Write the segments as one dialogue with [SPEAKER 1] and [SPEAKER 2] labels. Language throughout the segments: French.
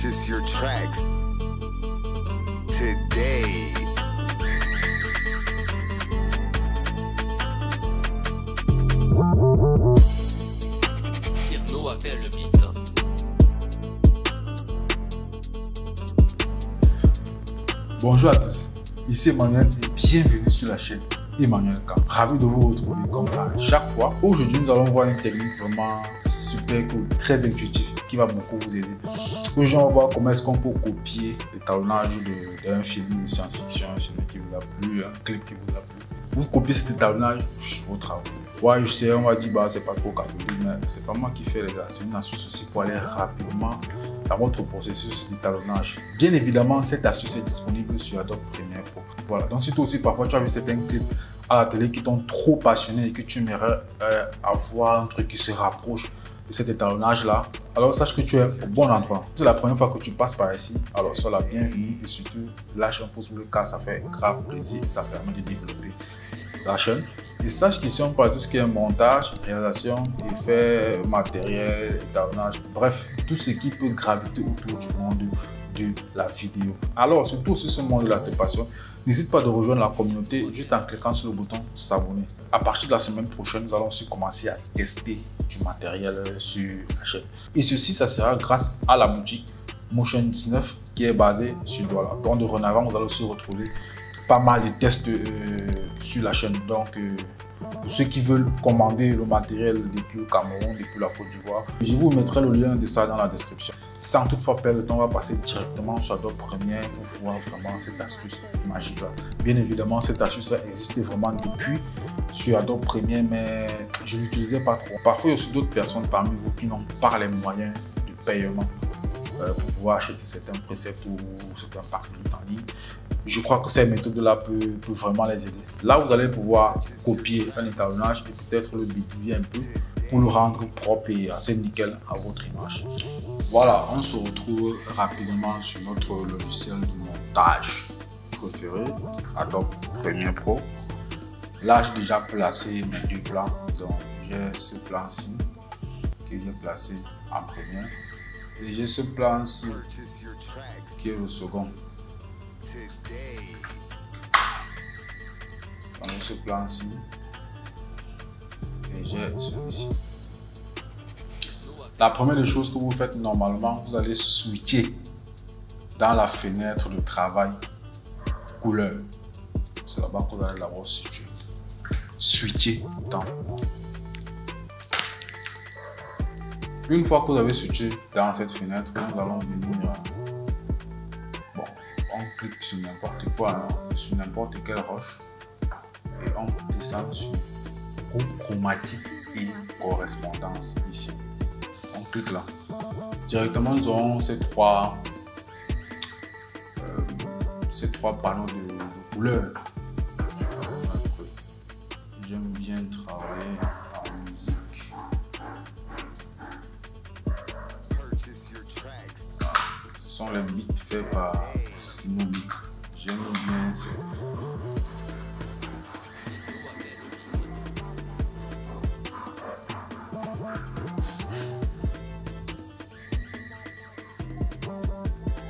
[SPEAKER 1] Purchase your tracks today.
[SPEAKER 2] Cyrno a fait le beat.
[SPEAKER 3] Bonjour à tous, ici Emmanuel et bienvenue sur la chaîne Emmanuel K. Ravi de vous retrouver comme à chaque fois. Aujourd'hui, nous allons voir une technique vraiment super cool, très intuitive qui va beaucoup vous aider. Aujourd'hui, on va voir comment est-ce qu'on peut copier l'étalonnage d'un film de science-fiction, un film qui vous a plu, un clip qui vous a plu. Vous copiez cet étalonnage sur vos travaux. Ouais, je sais, on va dire, bah, c'est pas trop catholique, mais c'est pas moi qui fais les gars, c'est une astuce aussi pour aller rapidement dans votre processus d'étalonnage. Bien évidemment, cette astuce est disponible sur Adobe Premiere Pro. Voilà, donc si toi aussi parfois tu as vu certains clips à la télé qui t'ont trop passionné et que tu aimerais avoir un truc qui se rapproche de cet étalonnage là, alors sache que tu es au bon endroit. C'est la première fois que tu passes par ici, alors sois la bienvenue et surtout lâche un pouce bleu car ça fait grave plaisir et ça permet de développer la chaîne. Et sache qu'ici on parle de tout ce qui est montage, réalisation, effets, matériel, étalonnage, bref, tout ce qui peut graviter autour du monde de la vidéo. Alors, surtout si ce monde-là te passionne, n'hésite pas de rejoindre la communauté juste en cliquant sur le bouton s'abonner. À partir de la semaine prochaine, nous allons aussi commencer à tester du matériel sur la chaîne. Et ceci, ça sera grâce à la boutique Motion 19 qui est basée sur Douala. Donc, de renavant, vous allez aussi retrouver pas mal de tests sur la chaîne. Donc, pour ceux qui veulent commander le matériel depuis le Cameroun, depuis la Côte d'Ivoire, je vous mettrai le lien de ça dans la description. Sans toutefois perdre de temps, on va passer directement sur Adobe Premiere pour voir vraiment cette astuce magique là. Bien évidemment, cette astuce là existe vraiment depuis sur Adobe Premiere, mais je ne l'utilisais pas trop. Parfois, il y a aussi d'autres personnes parmi vous qui n'ont pas les moyens de paiement pour pouvoir acheter certains préceptes ou certains packs en ligne. Je crois que ces méthodes-là peuvent vraiment les aider. Là, vous allez pouvoir copier un étalonnage et peut-être le bidouiller un peu pour le rendre propre et assez nickel à votre image. Voilà, on se retrouve rapidement sur notre logiciel de montage préféré, Adobe Premiere Pro. Là, j'ai déjà placé mes deux plans. Donc, j'ai ce plan-ci que j'ai placé en premier et j'ai ce plan-ci qui est le second. On a ce plan-ci et j'ai celui-ci. La première des choses que vous faites normalement, vous allez switcher dans la fenêtre de travail couleur. C'est là-bas que vous allez d'abord switcher. Switcher autant. Une fois que vous avez switché dans cette fenêtre, nous allons venir. On clique sur n'importe quoi, sur n'importe quelle roche et on descend sur groupe chromatique et correspondance ici. On clique là. Directement, nous aurons ces trois panneaux de couleurs. J'aime bien travailler en musique. Ce sont les beats faits par Sinobic. J'aime bien ça.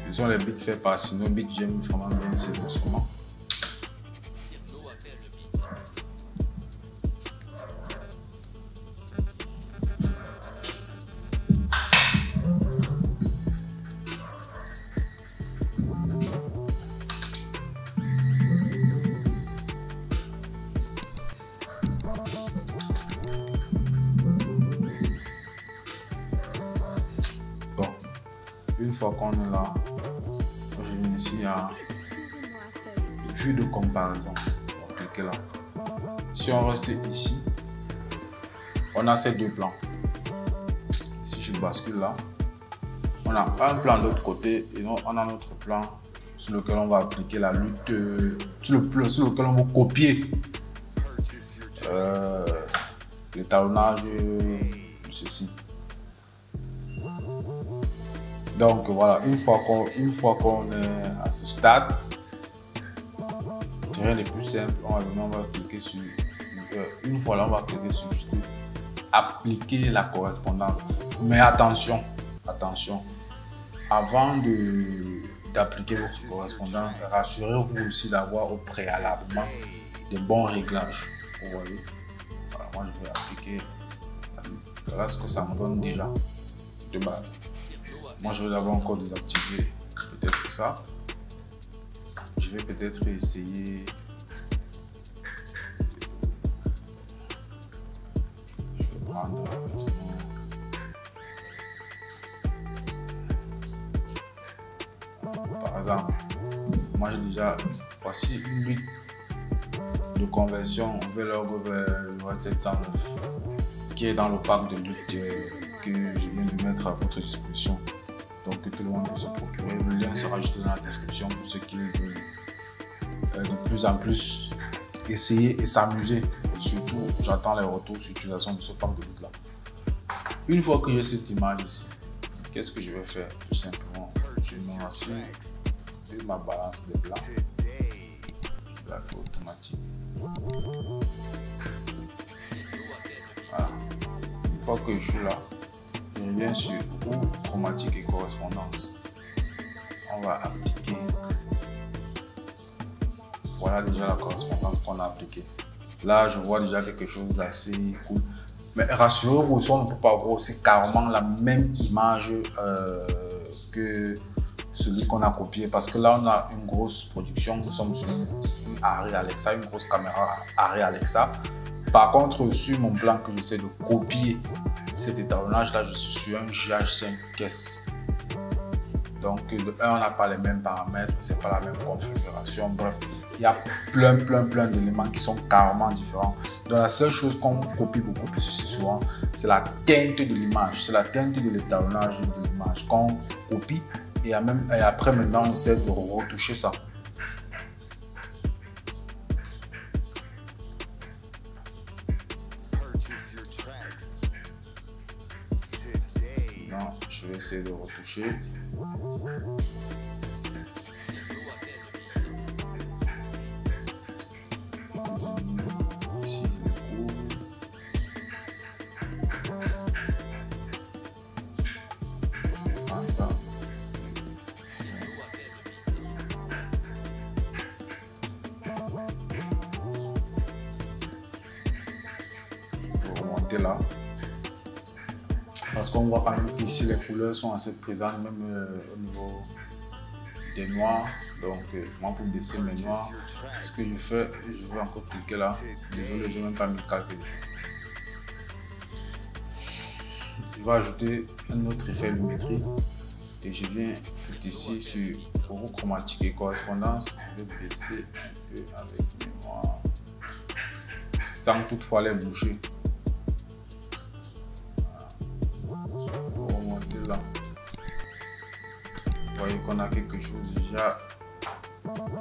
[SPEAKER 3] Ce sont les beats faits par Sinobic. J'aime vraiment bien ces instruments. Une fois qu'on est là, je viens ici à vue de comparaison. On va cliquer là. Si on reste ici, on a ces deux plans. Si je bascule là, on a un plan de l'autre côté et on a notre plan sur lequel on va appliquer la lutte, sur lequel on va copier l'étalonnage de ceci. Donc voilà, une fois qu'on est à ce stade, rien de plus simple, on va cliquer sur, une fois là, on va cliquer sur juste appliquer la correspondance. Mais attention, avant d'appliquer votre correspondance, rassurez-vous aussi d'avoir au préalablement de bons réglages. Vous voyez, voilà, moi je vais appliquer, voilà ce que ça me donne déjà de base. Moi je vais d'abord encore désactiver peut-être ça. Je vais peut-être essayer. Je vais prendre par exemple, moi j'ai déjà, voici une lutte de conversion vers le 709 qui est dans le pack de lutte que je viens de mettre à votre disposition. Donc que tout le monde peut se procurer. Le lien sera juste dans la description pour ceux qui veulent de plus en plus essayer et s'amuser. Et surtout, j'attends les retours sur l'utilisation de ce pack de lutte là. Une fois que j'ai cette image ici, qu'est-ce que je vais faire? Tout simplement, je me rassure de ma balance de blanc. Je la fais automatique. Voilà. Une fois que je suis là, je reviens sur chromatique et correspondance. On va appliquer. Voilà déjà la correspondance qu'on a appliquée. Là, je vois déjà quelque chose d'assez cool. Mais rassurez-vous, on ne peut pas avoir aussi carrément la même image que celui qu'on a copié. Parce que là, on a une grosse production. Nous sommes sur une Arri Alexa, une grosse caméra Arri Alexa. Par contre, sur mon plan que j'essaie de copier cet étalonnage-là, je suis sur un GH5S. Donc, de 1, on n'a pas les mêmes paramètres, c'est pas la même configuration. Bref, il y a plein d'éléments qui sont carrément différents. Donc, la seule chose qu'on copie beaucoup plus souvent, c'est la teinte de l'image. C'est la teinte de l'étalonnage de l'image qu'on copie et après, maintenant, on essaie de retoucher ça. Non, je vais essayer de retoucher. Ici, le coup. Ça. Pour remonter là. Parce qu'on voit quand même qu'ici les couleurs sont assez présentes, même au niveau des noirs. Donc, moi pour baisser mes noirs, ce que je fais, je vais encore cliquer là. Désolé, je n'ai même pas mis le calcul. Je vais ajouter un autre effet lumétrie et je viens tout ici sur chromatique et correspondance. Je vais baisser un peu avec mes noirs sans toutefois les boucher. Là. Vous voyez qu'on a quelque chose déjà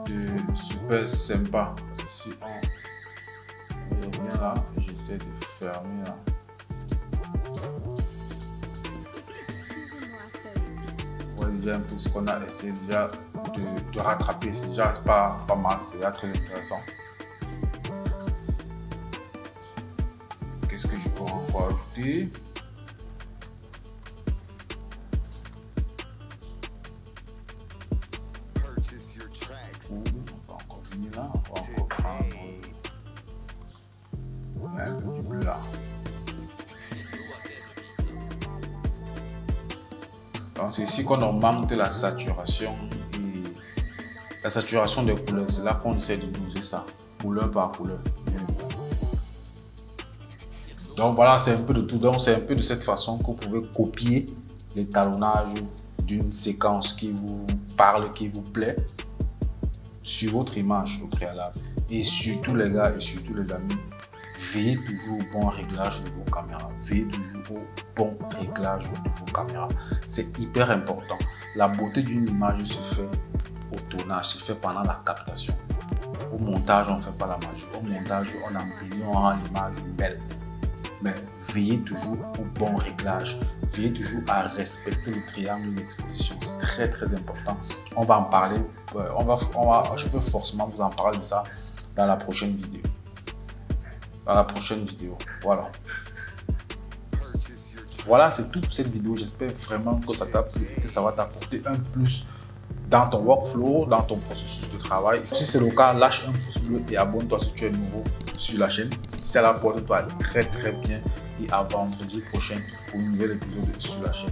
[SPEAKER 3] de super sympa. Parce que si on revient là, j'essaie de fermer là. Vous voyez déjà un peu ce qu'on a essayé déjà de rattraper. C'est déjà pas mal, c'est déjà très intéressant. Qu'est-ce que je peux encore ajouter? On va encore venir là, on va encore prendre un peu du bleu là. Donc c'est ici qu'on augmente la saturation et la saturation des couleurs. C'est là qu'on essaie de doser ça, couleur par couleur. Donc voilà, c'est un peu de tout. Donc c'est un peu de cette façon que vous pouvez copier l'étalonnage d'une séquence qui vous parle, qui vous plaît, sur votre image au préalable. Et surtout les gars et surtout les amis, veillez toujours au bon réglage de vos caméras. Veillez toujours au bon réglage de vos caméras. C'est hyper important. La beauté d'une image se fait au tournage, se fait pendant la captation. Au montage, on ne fait pas la magie. Au montage, on embellit, on rend l'image belle. Mais veillez toujours au bon réglage. Veillez toujours à respecter le triangle d'exposition. C'est très important. On va en parler. Je peux forcément vous en parler de ça dans la prochaine vidéo. Voilà. Voilà, c'est tout pour cette vidéo. J'espère vraiment que ça t'a plu et que ça va t'apporter un plus dans ton workflow, dans ton processus de travail. Si c'est le cas, lâche un pouce bleu et abonne-toi si tu es nouveau sur la chaîne. Ça porte-toi très bien et à vendredi prochain pour un nouvel épisode sur la chaîne.